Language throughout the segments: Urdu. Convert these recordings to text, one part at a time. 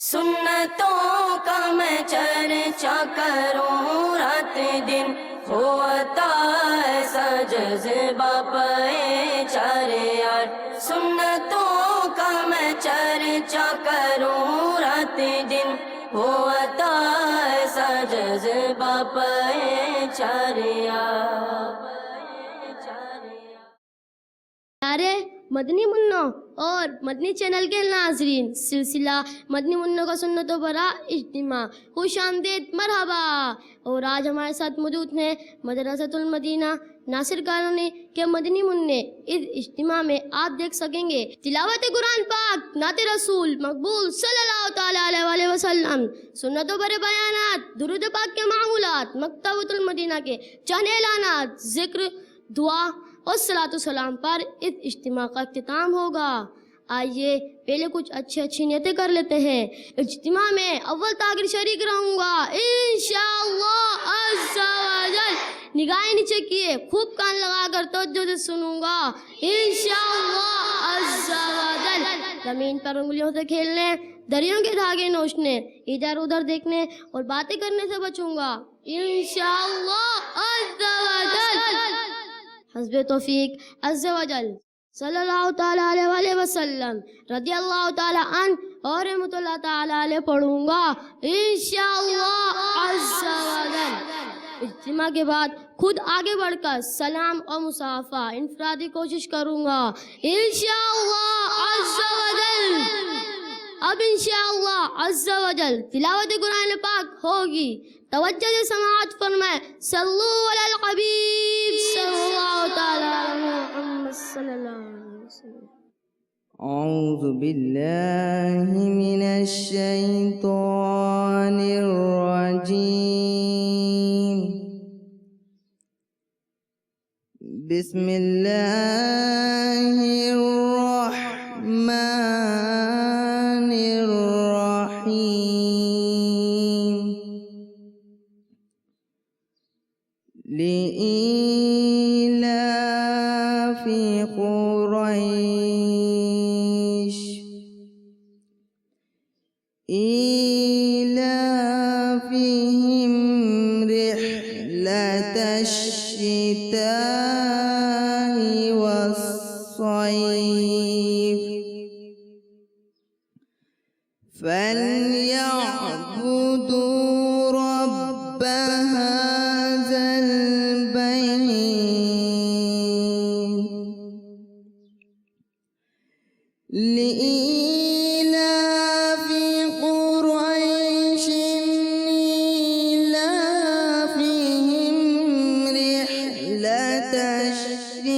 سنتوں کا میں چرچا کروں رات دن، ہوتا ایسا جذبہ پہ چارے یار۔ سنتوں کا میں چرچا کروں رات دن، ہوتا ایسا جذبہ پہ چارے یار۔ پیارے مدنی منوں اور مدنی چینل کے ناظرین، سلسلہ مدنی منوں کا سنتوں پر اجتماع، خوش آمدید، مرحبا۔ اور آج ہمارے ساتھ موجود ہیں مدرسۃ المدینہ ناصر کالونی کے مدنی منع۔ اس اجتماع میں آپ دیکھ سکیں گے تلاوت قرآن پاک، نعت رسول مقبول صلی اللہ تعالیٰ علیہ وسلم، سنتوں پر بیانات، درود پاک کے معمولات، مکتبۃ المدینہ کے چند اعلانات، ذکر، دعا اور صلاۃ والسلام پر اس اجتماع کا اختتام ہوگا۔ آئیے پہلے کچھ اچھی نیتیں کر لیتے ہیں۔ اجتماع میں اول تاخیر شریک رہوں گا انشاءاللہ عز و جل۔ نگاہیں نیچے کیے، خوب کان لگا کر توجہ سے سنوں گا انشاءاللہ عز و جل۔ زمین پر انگلیوں سے کھیلنے، دریوں کے دھاگے نوچنے، ادھر ادھر دیکھنے اور باتیں کرنے سے بچوں گا انشاءاللہ عز و جل۔ حسب توفیق عز و جل۔ صلی اللہ تعالیٰ علیہ وسلم، رضی اللہ تعالیٰ عنہ اور رحمۃ اللہ تعالیٰ علیہ پڑھوں گا انشاءاللہ عز و جل۔ اجتماع کے بعد خود آگے بڑھ کر سلام اور مصافحہ انفرادی کوشش کروں گا انشاءاللہ عز و جل۔ اب انشاءاللہ عز و جل تلاوت قرآن پاک ہوگی، توجہ سے سماعت فرمائے۔ صلو علی الحبیب صلی اللہ تعالی علیہ محمد صلی اللہ علیہ وسلم۔ اعوذ باللہ من الشیطان الرجیم، بسم اللہ الرحمن الرحیم۔ لإيلاف قريش إيلافهم رحلة الشتاء والصيف فليعبدوا رب هذا البيت لإيلاف قريش إيلافهم رحلة الشتاء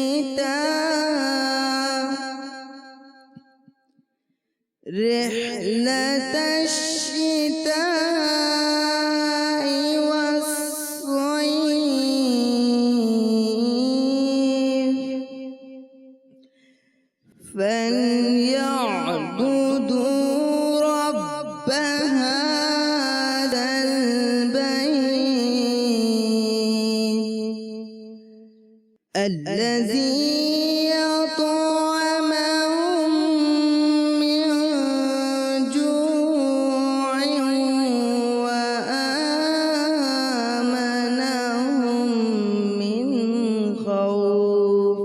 والصيف فليعبدوا رب هذا البيت الذي أطعمهم من جوع وآمنهم من خوف۔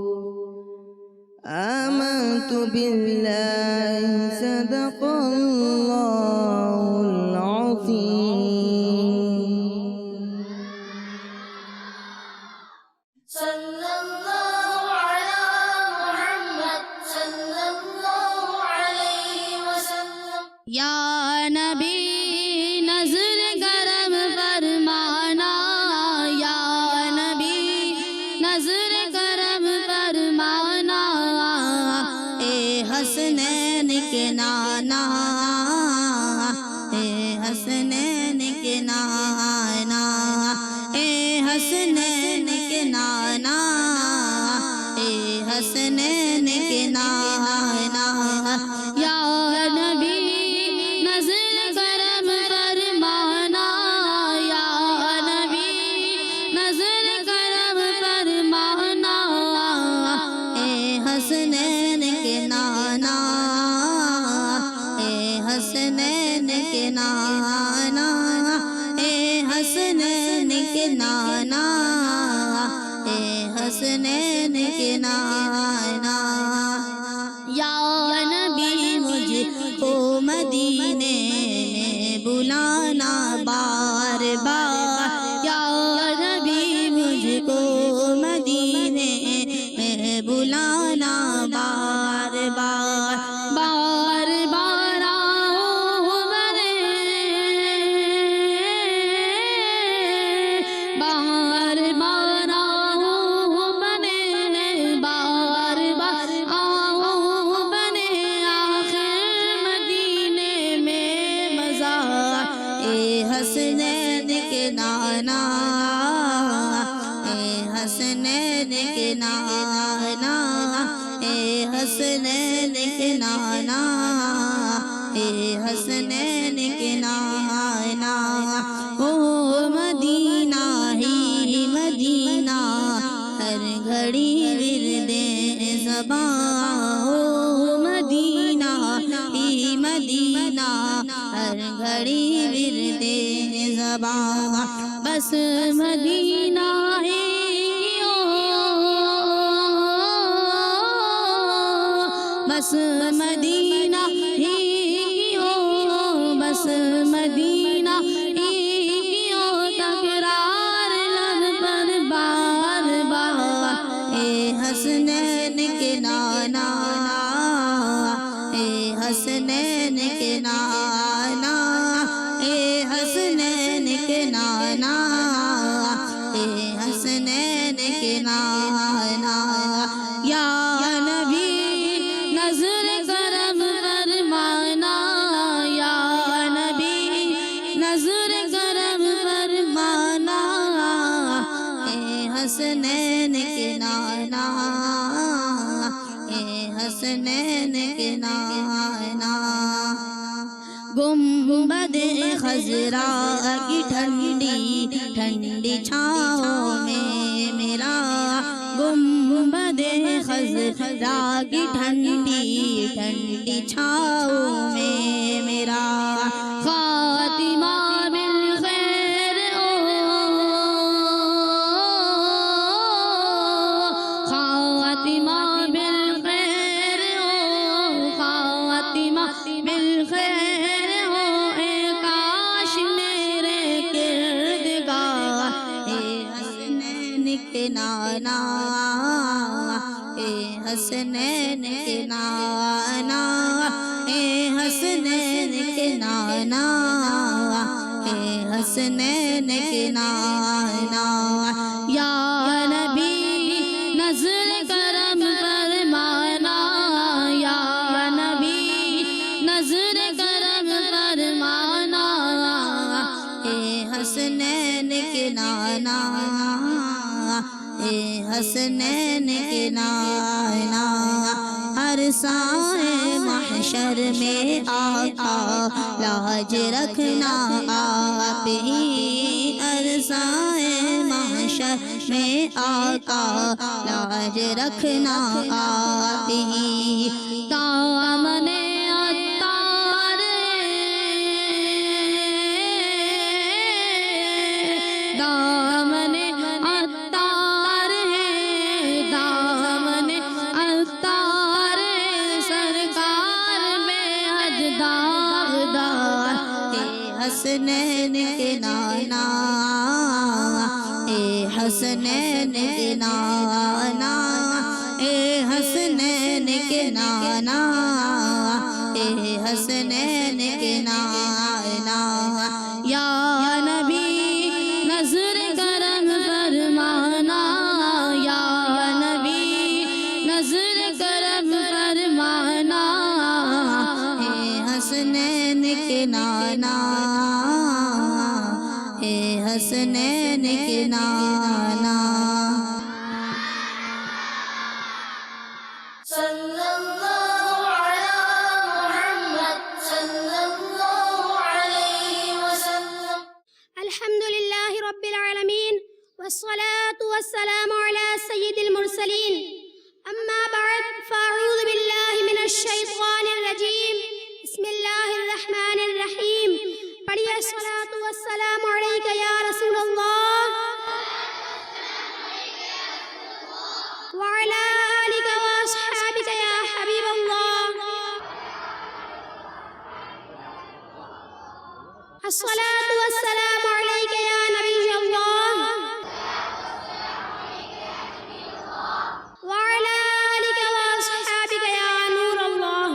آمنت بالله صدق الله العظيم۔ صلی اللہ علی محمد صلی اللہ علیہ وسلم۔ یا نبی نظر کرم فرمانا، یا نبی نظر کرم فرمانا، اے حسنین کے نانا، اے حسنین کے نانا، اے حسنین کے نانا، اے حسنین کے نانا، یا نبی نظر کر کے نانا، اے حسنین کے نانا، اے حسنین کے نانا۔ یا نبی مجھ کو مدینے میں بلانا بار بار، یا نبی مجھ کو مدینے میں بلانا بار بار، بار بار آؤں میں، بار بار آؤں میں، بار بار آؤں میں، آخر مدینے میں مزہ، اے حسنین کے نانا، اے حسنین کے نانا، اے حسنین کے نانا، اے حسنین کے نانا۔ او مدینہ ہی مدینہ، ہر گھڑی ورد زباں، او مدینہ ہی مدینہ، ہر گھڑی ورد زباں، بس مدینہ ہی بس مدینہ ہی ہو، بس مدینہ ہی ہو، تکرار لب پر بار بار، اے حسنین کے نانا، اے حسنین کے نانا، اے حسنین کے نانا، اے حسنین کے نانا۔ یا نبی نظر کرم فرمانا، یا نبی نظر کرم فرمانا، اے حسنین کے نانا، اے حسنین کے نانا۔ گنبد خضرا کی ٹھنڈی ٹھنڈی چھاؤں میں میرا، گنبد خضرا کی ٹھنڈی ٹھنڈی چھاؤں میں میرا، خاتمہ بالخیر خاتمہ بالخیر خاتمہ بالخیر ہو، اے کاش میرے کردگار، اے حسنین کے نانا، اے حسنین کے نانا، اے حسنین کے نانا، اے حسنین کے نانا۔ یا نبی نظر کرم فرمانا، یا نبی نظر کرم فرمانا، اے حسنین کے نانا، اے حسنین کے نانا۔ ہر سائے محشر میں آقا لاج رکھنا آپ ہی، ہر سائے محشر میں آقا لاج رکھنا آپ ہی۔ دامن عطار دامن عطار ہے، دامن عطار ہے، سرکار بے حد داغدار، اے حسنین کے نانا، اے حسنین کے نانا، اے حسنین کے نانا، اے حسنین کے نانا۔ یا نبی نظر کرم فرمانا، یا نبی نظر کرم فرمانا، اے حسنین کے نانا، اے حسنین کے نانا۔ صلی اللہ علی محمد صلی اللہ علیہ وسلم۔ الحمد للہ رب العالمین، والصلاة والسلام على سید المرسلین، اما بعد فاعوذ باللہ من الشیطان الرجیم، بسم اللہ الرحمن الرحیم۔ الصلاة والسلام عليك يا نبي الله وعلى آلك وأصحابك يا نور الله.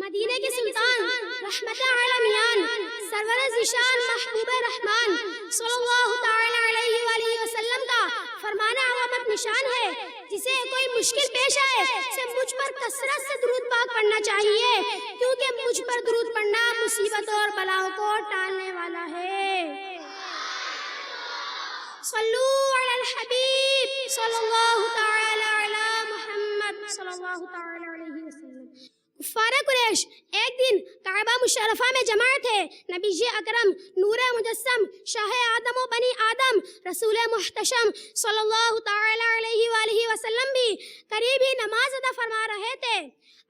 مدینہ کے سلطان رحمت عالمیان سرور ذیشان محبوب رحمان صلی اللہ تعالی علیہ وآلہ وسلم کا فرمانا علامت نشان ہے، جسے کوئی مشکل پیش آئے اسے مجھ پر کثرت سے درود پاک پڑھنا چاہیے، کیونکہ مجھ پر درود پڑھنا مصیبت اور بلاؤں کو ٹالنے والا ہے. صلو علی الحبیب صلی اللہ تعالی علی محمد صلی اللہ تعالی علیہ وسلم. کفار قریش ایک دن کعبہ مشرفہ میں جمع تھے. نبی اکرم نور مجسم شاہ آدم و بنی آدم رسول محتشم صلی اللہ تعالی علیہ وآلہ وسلم بھی قریب ہی نماز ادا فرما رہے تھے.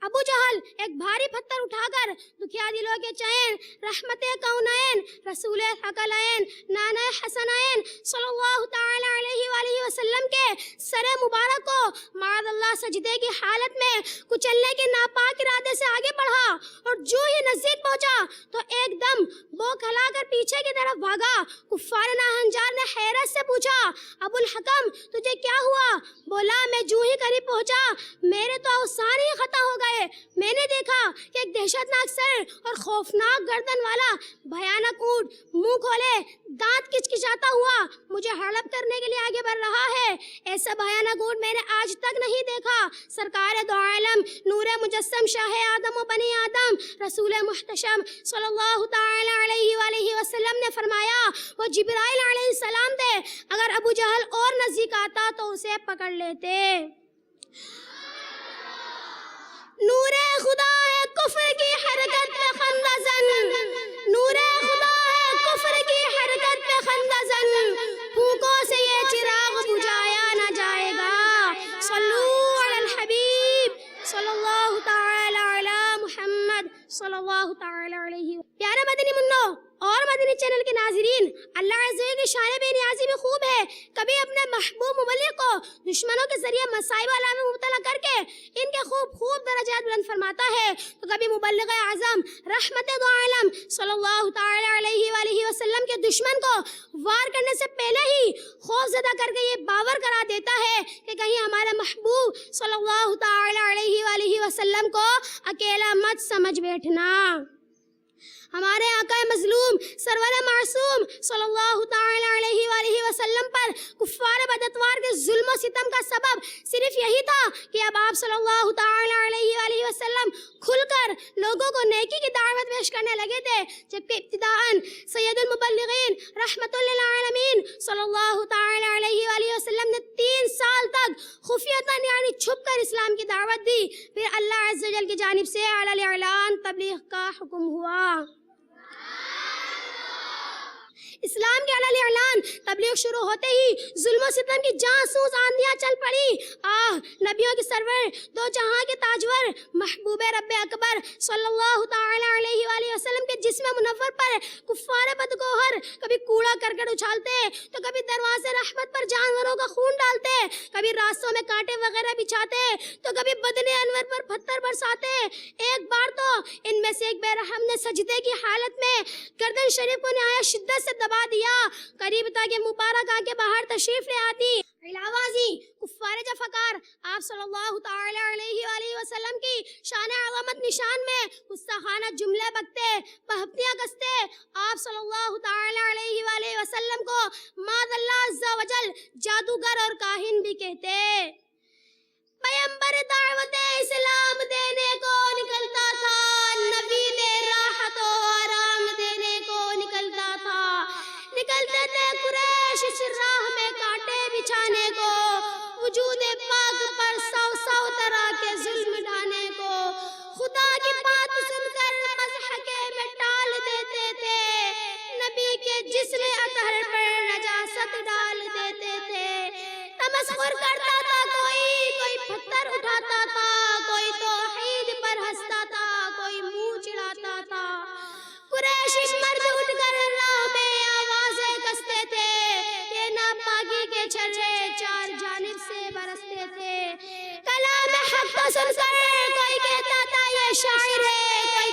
ابو جہل ایک بھاری پتھر اٹھا کر دکھیا دلوں کے چین رحمت کونین رسول ثقلین نانا حسنین صلی اللہ تعالی علیہ وآلہ وسلم کے سر مبارک کو معاذ اللہ سجدے کی حالت میں کچلنے کے ناپاک ارادے سے آگے بڑھا، اور جو ہی نزدیک پہنچا تو ایک دم وہ کھلا کر پیچھے کی طرف بھاگا. کفار ناہنجار نے حیرت سے پوچھا، ابو الحکم تجھے کیا ہوا؟ بولا، میں جو ہی قریب پہنچا میرے تو اوسان ہی ختم ہو گئے. میں نے دیکھا کہ ایک دہشتناک سر اور خوفناک گردن والا بھیانک اونٹ منہ کھولے دانت کچکچاتا ہوا مجھے ہڑپ کرنے کے لیے آگے بڑھ رہا ہے. ایسا بھیانک اونٹ میں نے آج تک نہیں دیکھا. سرکار دو عالم نور مجسم شاہ آدم و بنی آدم رسول محتشم صلی اللہ تعالی علیہ وآلہ وسلم نے فرمایا وہ جبرائیل علیہ السلام تھے، اگر ابو جہل اور نزدیک آتا تو اسے پکڑ لیتے. نور خدا ہے کفر کی حرکت پہ خندہ زن، نور خدا ہے کفر کی حرکت پہ خندہ زن، پھونکوں سے یہ چراغ بجھایا نہ جائے گا. صلو علی الحبیب صلی اللہ تعالی علی محمد صلی اللہ تعالی علیہ. پیارے مدنی منو اور مدنی چینل کے ناظرین، اللہ عز و جل کی شان بے نیازی میں خوب ہے. کبھی اپنے محبوب مبلغ کو دشمنوں کے ذریعے مصائب عالم میں مبتلا کر کے ان کے خوب درجات بلند فرماتا ہے، تو کبھی مبلغ اعظم رحمت دو عالم صلی اللہ تعالی علیہ وآلہ وسلم کے دشمن کو وار کرنے سے پہلے ہی خوف زدہ کر کے یہ باور کرا دیتا ہے کہ کہیں ہمارے محبوب صلی اللہ تعالی علیہ وآلہ وسلم کو اکیلا مت سمجھ بیٹھنا. ہمارے آقا مظلوم سرور معصوم صلی اللہ تعالی علیہ وآلہ وسلم پر کفار بداتوار کے ظلم و ستم کا سبب صرف یہی تھا کہ اب آپ صلی اللہ تعالی علیہ وآلہ وسلم کھل کر لوگوں کو نیکی کی دعوت پیش کرنے لگے تھے، جبکہ ابتداءً سید المبلغین رحمت للعالمین صلی اللہ تعالی علیہ وآلہ وسلم نے 3 سال تک خفیتاً یعنی چھپ کر اسلام کی دعوت دی. پھر اللہ عز و جل کی جانب سے علی الاعلان تبلیغ کا حکم ہوا. اسلام کے علی اعلان تبلیغ شروع ہوتے ہی ظلم و ستم کی جاسوس آندیاں چل پڑی. نبیوں کی سرور دو جہاں کے تاجور محبوب رب اکبر صلی اللہ تعالی علیہ وآلہ وسلم کے جسم منور پر کفار بدگوہر کبھی کوڑا کرکٹ اچھالتے تو کبھی دروازے رحمت پر جانوروں کا خون ڈالتے، کبھی راستوں میں کانٹے وغیرہ بچھاتے تو کبھی بدن انور پر پتھر برساتے. ایک بار تو ان میں سے ایک بے رحم نے سجدے کی حالت میں گردن شریف کو نہایت شدت سے دبا دیا، قریب تاکہ مبارک آ کے باہر تشریف لے آتی. علاوہ ازیں کفار جفاکار آپ صلی اللہ تعالی علیہ وآلہ وسلم کی شان عظمت نشان میں گستاخانہ جملے بکتے، پہپتیاں کستے. آپ صلی اللہ تعالی علیہ وآلہ وسلم کو معاذ اللہ عز و جل جادوگر اور کاہن بھی کہتے. پیغمبر دعوت اسلام دینے کو نکلتا تھا، نبی دے راحت و آرام دینے کو نکلتا تھا. نکلتے تھے قریش اس راہ میں کانٹے بچھانے کو، وجود پاک پر 100 طرح کے ظلم ڈھانے کو. خدا کی بات سن کر مضحکے میں ٹال دیتے تھے، نبی کے جسم اطہر پر نجاست ڈال دیتے تھے. تمسخر کرتا تھا کوئی پتھر اٹھاتا تھا، کوئی توحید پر ہنستا تھا، کوئی منہ چڑھاتا تھا. قریشی مرد اٹھ کر راہ میں آوازیں کستے تھے، یہ ناپاکی کے چھرے 4 جانب سے برستے تھے. کلام حق کو سن کر کوئی کہتا تھا یہ شاعر ہے، کوئی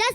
10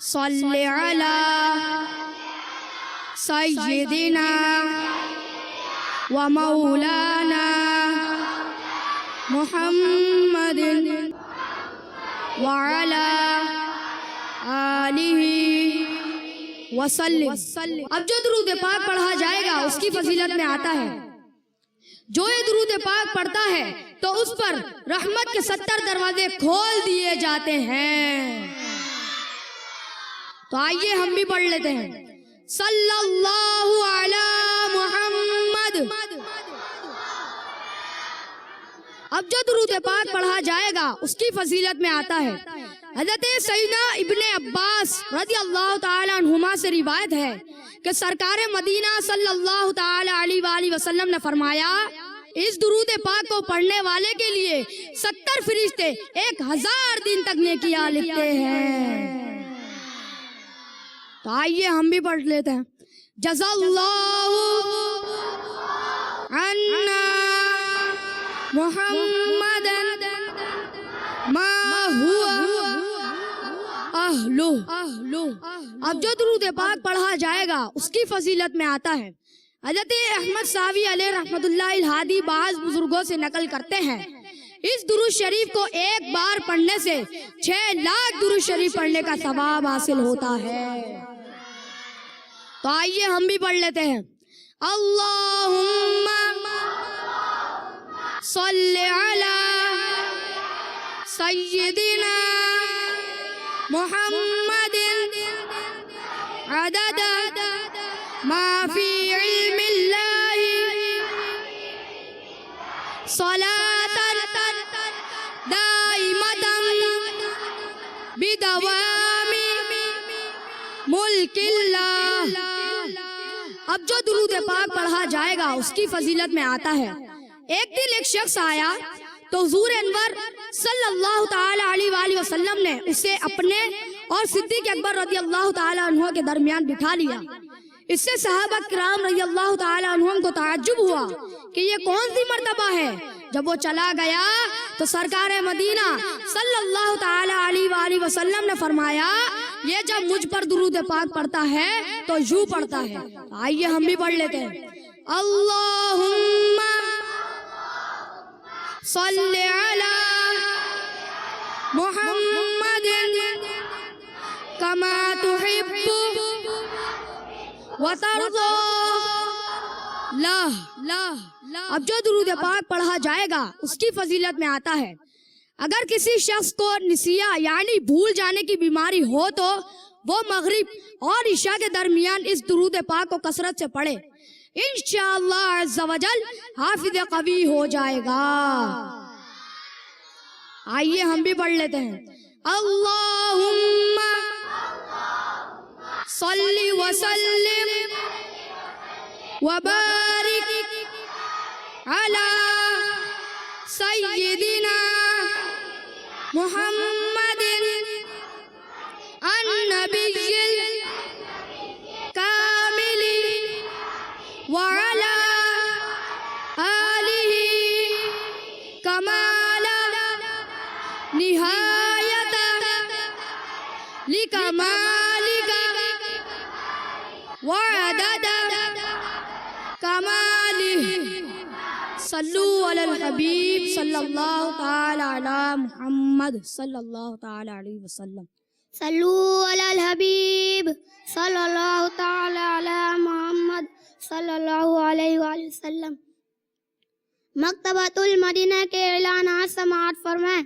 صلی علی سیدنا و مولانا محمد وعلی آلہ وسلم۔ اب جو درود پاک پڑھا جائے گا اس کی فضیلت میں آتا ہے، جو یہ درود پاک پڑھتا ہے تو اس پر رحمت کے 70 دروازے کھول دیے جاتے ہیں۔ تو آئیے ہم بھی پڑھ لیتے ہیں، صلی اللہ علی محمد۔ اب جو درود پاک پڑھا جائے گا اس کی فضیلت میں آتا ہے، حضرت سیدنا ابن عباس رضی اللہ تعالی عنہما سے روایت ہے کہ سرکار مدینہ صلی اللہ تعالی علیہ وآلہ وسلم نے فرمایا، اس درود پاک کو پڑھنے والے کے لیے 70 فرشتے 1000 دن تک نیکیاں لکھتے ہیں۔ تو آئیے ہم بھی پڑھ لیتے ہیں، جزا اللہ عنا محمد ما ہوا اہلہ۔ اب جو درود پاک پڑھا جائے گا اس کی فضیلت میں آتا ہے، حضرت احمد ساوی علیہ رحمت اللہ الہادی بعض بزرگوں سے نقل کرتے ہیں، اس درود شریف کو ایک بار پڑھنے سے 6 لاکھ درود شریف پڑھنے کا ثواب حاصل ہوتا ہے۔ تو آئیے ہم بھی پڑھ لیتے ہیں، اللہم صلی علی سیدنا محمد عدد ما فی علم اللہ صلاۃ دائمۃ بدوام ملک اللہ۔ اب جو درود پاک پڑھا جائے گا اس کی فضیلت میں آتا ہے، ایک دن ایک شخص آیا تو حضور انور صلی اللہ تعالی علیہ وآلہ وسلم نے اسے اپنے اور صدیق اکبر رضی اللہ تعالی عنہ کے درمیان بٹھا لیا۔ اس سے صحابہ کرام رضی اللہ تعالی عنہم کو تعجب ہوا کہ یہ کون سی مرتبہ ہے۔ جب وہ چلا گیا تو سرکار مدینہ صلی اللہ تعالی علیہ وآلہ وسلم نے فرمایا، یہ جب مجھ پر درود پاک پڑھتا ہے تو یوں پڑھتا ہے۔ آئیے ہم بھی پڑھ لیتے ہیں، اللہم صلی علی محمد کما تحب وترضى۔ اب جو درود پاک پڑھا جائے گا اس کی فضیلت میں آتا ہے، اگر کسی شخص کو نسیہ یعنی بھول جانے کی بیماری ہو تو وہ مغرب اور عشاء کے درمیان اس درود پاک کو کثرت سے پڑھے، انشاءاللہ عز و جل حافظ قوی ہو جائے گا۔ آئیے ہم بھی پڑھ لیتے ہیں، اللہم صلی وسلم وبارک علی سیدنا محمد النبی الکامل وعلی آلہ کمال نہایت لکمالک وعدد کمالہ۔ صلو علی الحبیب صلی اللہ تعالی علی محمد صلی اللہ تعالی علیہ وسلم۔ صلو علی الحبیب صلی اللہ تعالی علی محمد صلی اللہ علیہ وآلہ وسلم۔ مکتبۃ المدینہ کے اعلانات سماعت فرمائیں۔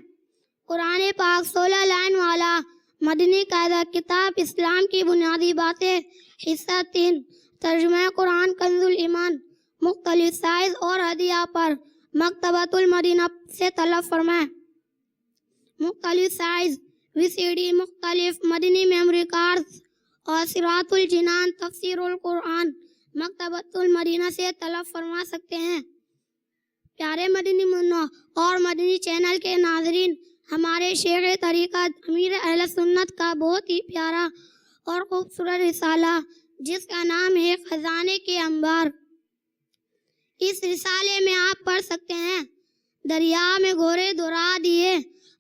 قرآن پاک 16 لائن والا مدنی قاعدہ کتاب اسلام کی بنیادی باتیں حصہ 3 ترجمہ قرآن کنز الایمان مختلف سائز اور ہدیہ پر مکتبۃ المدینہ سے طلب فرمائیں۔ مختلف سائز VCD، مختلف مدنی میموری کارڈز اور صراط الجنان تفسیر القرآن مکتبۃ المدینہ سے طلب فرما سکتے ہیں۔ پیارے مدنی منوں اور مدنی چینل کے ناظرین، ہمارے شیخ طریقت امیر اہل سنت کا بہت ہی پیارا اور خوبصورت رسالہ جس کا نام ہے خزانے کے انبار، اس رسالے میں آپ پڑھ سکتے ہیں، دریا میں گھوڑے دوڑا دیے،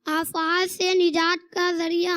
آفات سے نجات کا ذریعہ،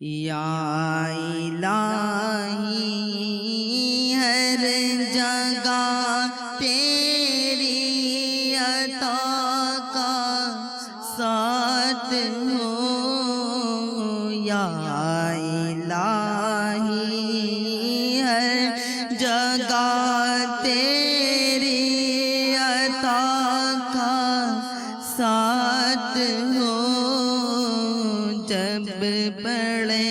یا الہی ہر جگہ تیری عطا کا ساتھ ہو، یا الہی ہر جگہ تیری عطا کا ساتھ ہو، جب بڑے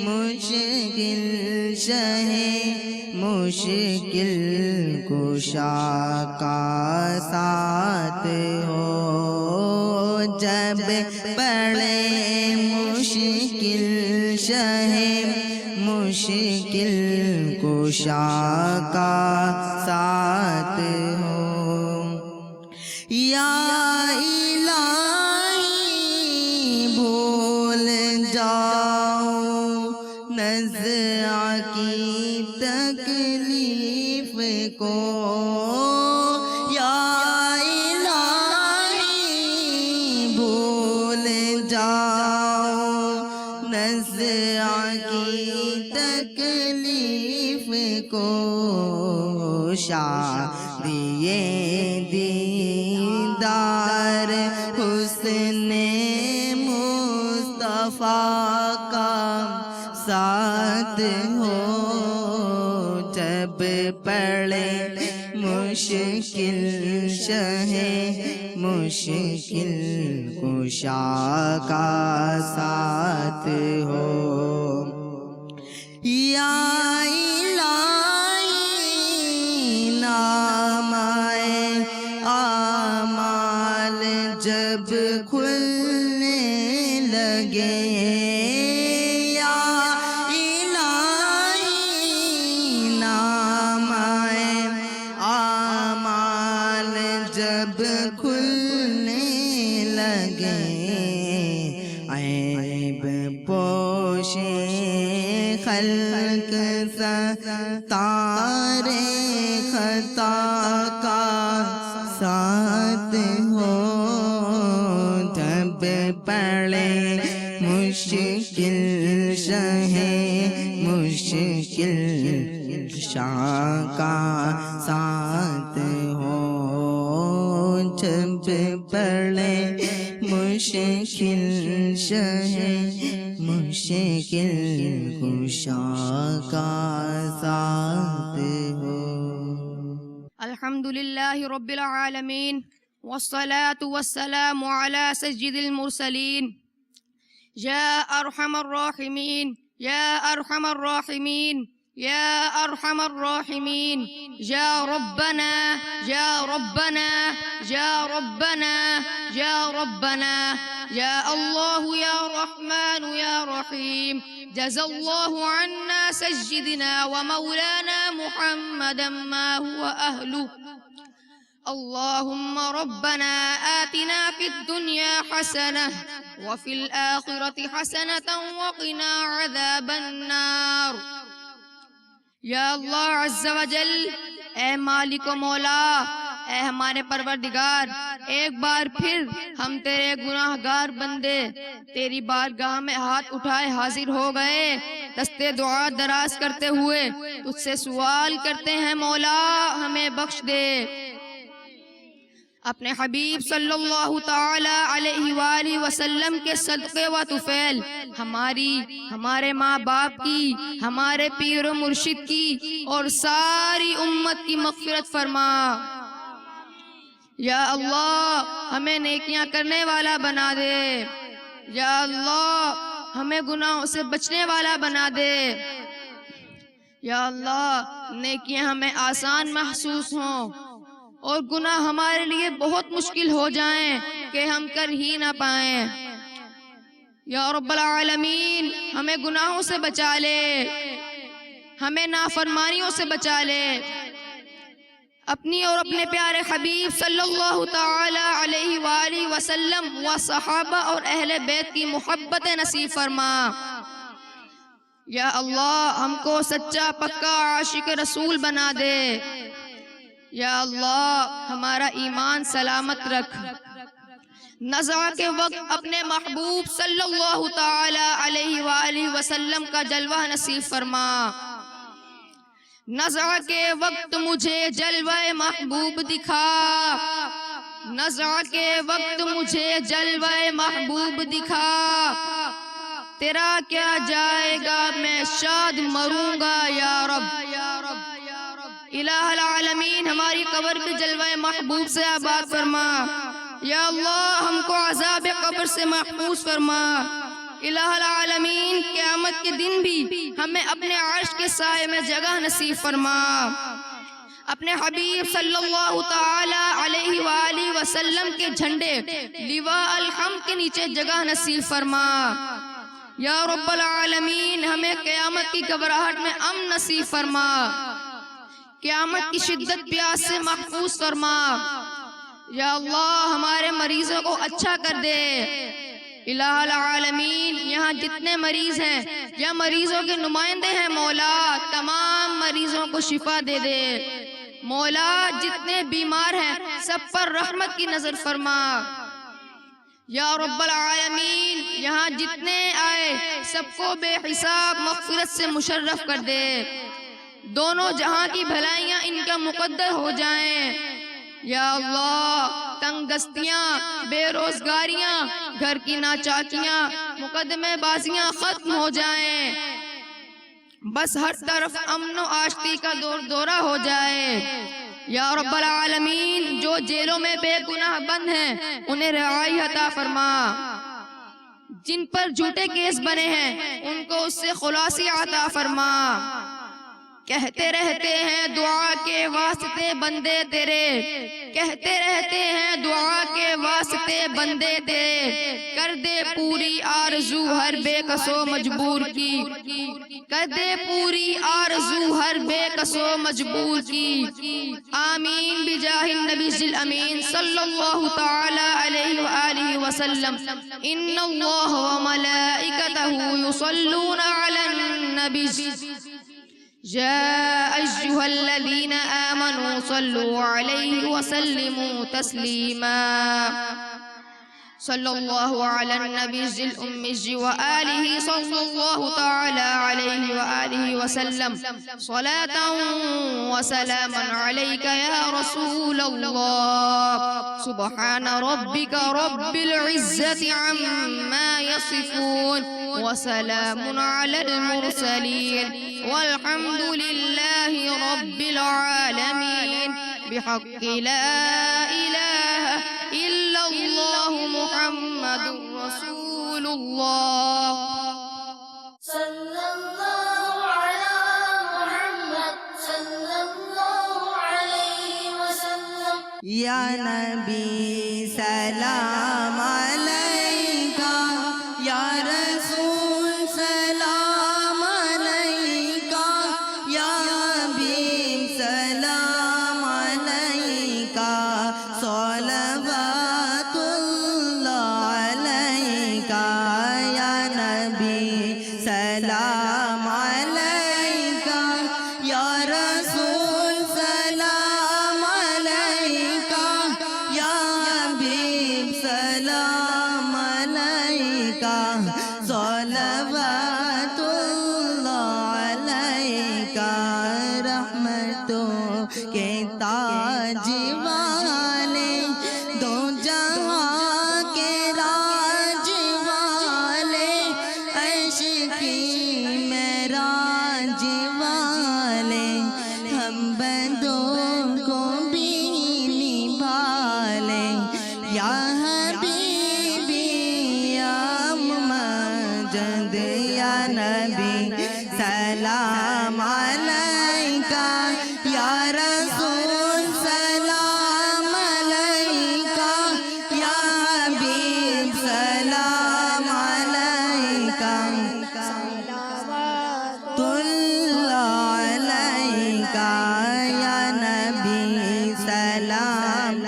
مشکل شہ مشکل کشا کا ساتھ ہو، جب بڑے مشکل شہ مشکل کشا کا ساتھ ہو، یا الہی بھول جاؤ نزع کی تکلیف کو، یا الہی بھول جاؤ نزع کی تکلیف کو، شادی دیدار حسن مصطفیٰ کا ساتھ ہو، جب پڑے مشکل شہ مشکل کشا کا ساتھ ہو، یا اعمال جب کھلنے لگے، یا الہی نام اعمال جب کھلنے لگے، عیب پوشے خلق ستارے خطا کا ساتھ ہو، جب پڑے مشکل شہ مشکل شاہ کا ساتھ ہو، جب پڑے مشکل شہ مشکل کشا کا ساتھ ہو۔ الحمدللہ رب العالمین والصلاة والسلام على سيد المرسلين، يا أرحم الراحمين يا أرحم الراحمين يا أرحم الراحمين، يا ربنا يا ربنا يا ربنا يا ربنا، يا الله يا رحمن يا رحيم، جزا الله عنا سيدنا ومولانا محمدا ما هو أهله. اللهم ربنا آتنا في الدنيا حسنة وفي الآخرة حسنة وقنا عذاب النار. یا اللہ عز و جل، اے مالک و مولا، اے ہمارے پروردگار، ایک بار پھر ہم تیرے گناہ گار بندے تیری بارگاہ میں ہاتھ اٹھائے حاضر ہو گئے، دستے دعا دراز کرتے ہوئے تجھ سے سوال کرتے ہیں، مولا ہمیں بخش دے۔ اپنے حبیب صلی اللہ تعالی علیہ وآلہ وسلم کے صدقے و طفیل ہمارے ماں باپ کی، ہمارے پیر و مرشد کی اور ساری امت کی مغفرت فرما۔ یا اللہ ہمیں نیکیاں کرنے والا بنا دے، یا اللہ ہمیں گناہوں سے بچنے والا بنا دے، یا اللہ نیکیاں ہمیں آسان محسوس ہوں اور گناہ ہمارے لیے بہت مشکل ہو جائیں کہ ہم کر ہی نہ پائیں۔ یا رب العالمین ہمیں گناہوں سے بچا لے، ہمیں نافرمانیوں سے بچا لے، اپنی اور اپنے پیارے حبیب صلی اللہ تعالی علیہ وآلہ وسلم و صحابہ اور اہل بیت کی محبت نصیب فرما۔ یا اللہ ہم کو سچا پکا عاشق رسول بنا دے، یا اللہ ہمارا ایمان سلامت رکھ، نزع کے وقت اپنے محبوب صلی اللہ تعالی علیہ وآلہ وسلم کا جلوہ نصیب فرما۔ نزع کے وقت مجھے جلوہ محبوب دکھا، نزع کے وقت مجھے جلوہ محبوب دکھا، تیرا کیا جائے گا میں شاد مروں گا یا رب۔ الہ العالمین ہماری قبر پہ جلوہ محبوب سے آباد فرما، یا اللہ ہم کو عذاب قبر سے محفوظ فرما۔ الہ العالمین قیامت کے دن بھی ہمیں اپنے عرش کے سائے میں جگہ نصیب فرما۔ اپنے حبیب صلی اللہ تعالی علیہ وآلہ وسلم کے جھنڈے لواء الحمد کے نیچے جگہ نصیب فرما۔ یا رب العالمین ہمیں قیامت کی گھبراہٹ میں امن نصیب فرما، قیامت کی شدت پیاس سے محفوظ فرما۔ یا اللہ ہمارے مریضوں کو اچھا کر دے۔ الہ العالمین یہاں جتنے مریض ہیں یا مریضوں کے نمائندے ہیں مولا، تمام مریضوں کو شفا دے دے۔ مولا جتنے بیمار ہیں سب پر رحمت کی نظر فرما۔ یا رب العالمین یہاں جتنے آئے سب کو بے حساب مغفرت سے مشرف کر دے۔ دونوں جہاں کی بھلائیاں ان کا مقدر ہو جائیں۔ یا اللہ تنگ دستیاں، بے روزگاریاں، گھر کی ناچاکیاں، مقدمے بازیاں ختم ہو جائیں، بس ہر طرف امن و آشتی کا دورہ ہو جائے۔ یا رب العالمین جو جیلوں میں بے گناہ بند ہیں انہیں رہائی عطا فرما، جن پر جھوٹے کیس بنے ہیں ان کو اس سے خلاصی عطا فرما۔ کہتے رہتے ہیں دعا کے واسطے بندے تیرے، کہتے رہتے ہیں دعا کے واسطے بندے تیرے، کر دے پوری آرزو ہر بے کس و مجبور کی، کر دے پوری آرزو ہر بے کس و مجبور کی۔ آمین بجاہ النبی الامین صلی اللہ تعالی علیہ وآلہ وسلم۔ ان اللہ وملائکتہ یصلون علی النبی يا أيها الذين آمنوا صلوا عليه وسلموا تسليما۔ صلى الله على النبي الأمي وآله صلى الله تعالى عليه وآله وسلم، صلاة وسلاما عليك يا رسول الله۔ سبحان ربك رب العزة عما يصفون، وسلام على المرسلين، والحمد لله رب العالمين، بحق لا إله إلا الله محمد رسول الله۔ صلى الله على محمد صلى الله عليه وسلم۔ یا نبی سلام علیکہ، یا رسول سلام علیکہ، یا حبیب سلام علیکہ، صلوات اللہ علیکہ، یا نبی سلام علیکہ، یا رسول سلام علیکہ، یا حبیب سلام علیکہ، صلوات اللہ علیکہ۔ رحمتوں کے تاج والے، دو جہاں کے راج والے، عرش کی معراج والے، ہم بندوں کو بھی نبھالے۔ یا حبیبی یا مجد یا نبی سلام علیکہ، یا رسول سلام علیکہ، یا حبیب سلام علیکہ، صلوات اللہ علیکہ، یا نبی سلام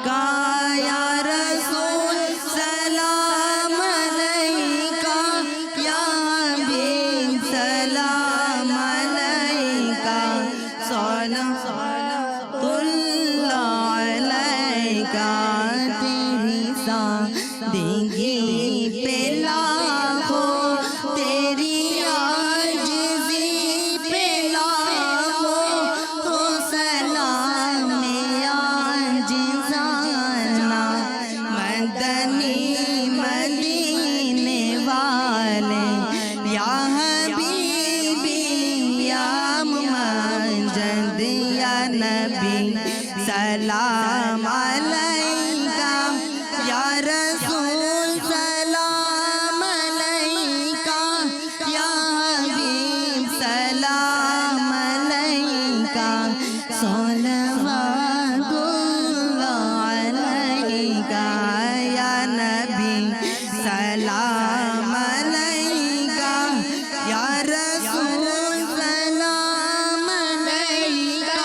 کا، یا رسول سلام علیکہ، یا حبیب سلام علیکہ، نبی سلام علیکہ یا رسول سلام علیکہ یا حبیب سلام علیکہ صلوات اللہ علیکہ یا نبی سلام علیکہ یا رسول سلام علیکہ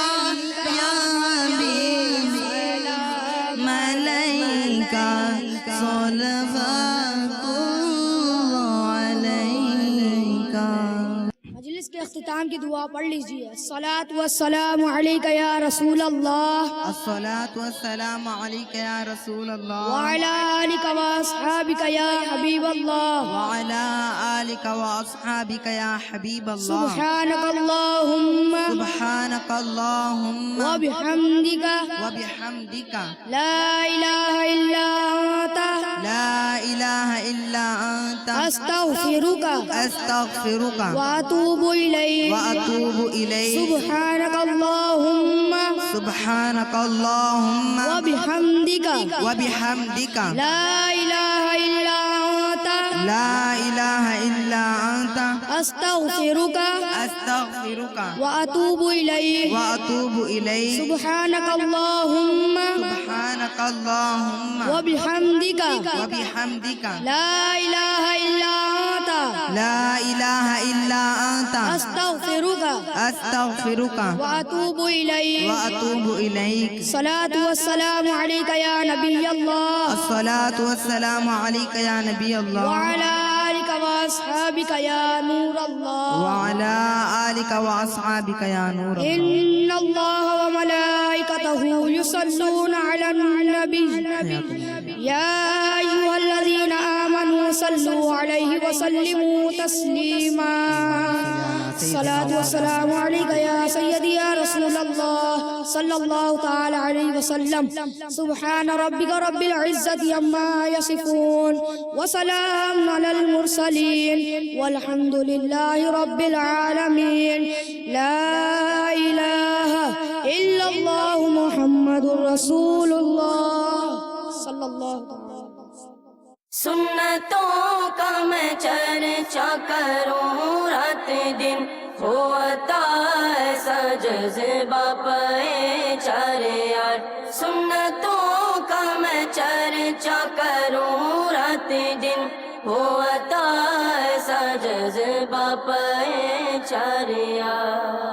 یا حبیب سلام علیکہ صلوات علیکہ. مجلس کے اختتام کی دعا پڑھ لیجیے. الصلاۃ والسلام علیک یا رسول اللہ الصلاۃ والسلام علیک یا رسول اللہ وعلی آلک واصحابک یا حبیب اللہ وعلی آلک واصحابک یا حبیب اللہ. سبحانک اللہم سبحانک اللہم وبحمدک وبحمدک لا الہ الا انت لا الہ الا انت استغفرک استغفرک واتوب الیک. واتوب الیک. سبحانک اللہم سبحانک اللہم وبحمدک وبحمدک لا الہ الا انت لا الہ الا انت استغفرک استغفرک واتوب الیک. واتوب الیک. سبحانک اللہم سبحانک اللہم وبحمدک وبحمدک لا الہ الا انت لا الہ الا انت استغفرک استغفرک واتوب الیک. واتوب الیک. الصلاۃ والسلام علیک یا نبی اللہ الصلاۃ والسلام علیک یا نبی اللہ وعلی آلک واصحابک یا نور اللہ. وعلی آلک واصحابک یا نور اللہ. ان اللہ وملائکتہ یصلون علی النبی یا ایھا الذین آمنوا صلوا علیہ وسلموا تسلیما. الصلاۃ والسلام علیک یا سیدی یا رسول اللہ صلی اللہ تعالی علیہ وسلم. سبحان ربک رب العزت عما یصفون وسلام علی المرسلین والحمد للہ رب العالمین. لا الہ الا اللہ محمد رسول اللہ صلی اللہ تعالی. سنتوں کا میں چرچا کروں رات دن ہوتا ایسا جذبہ پہ چارے یار. سنتوں کا میں چرچا کروں رات دن ہوتا ایسا جذبہ پہ چارے یار.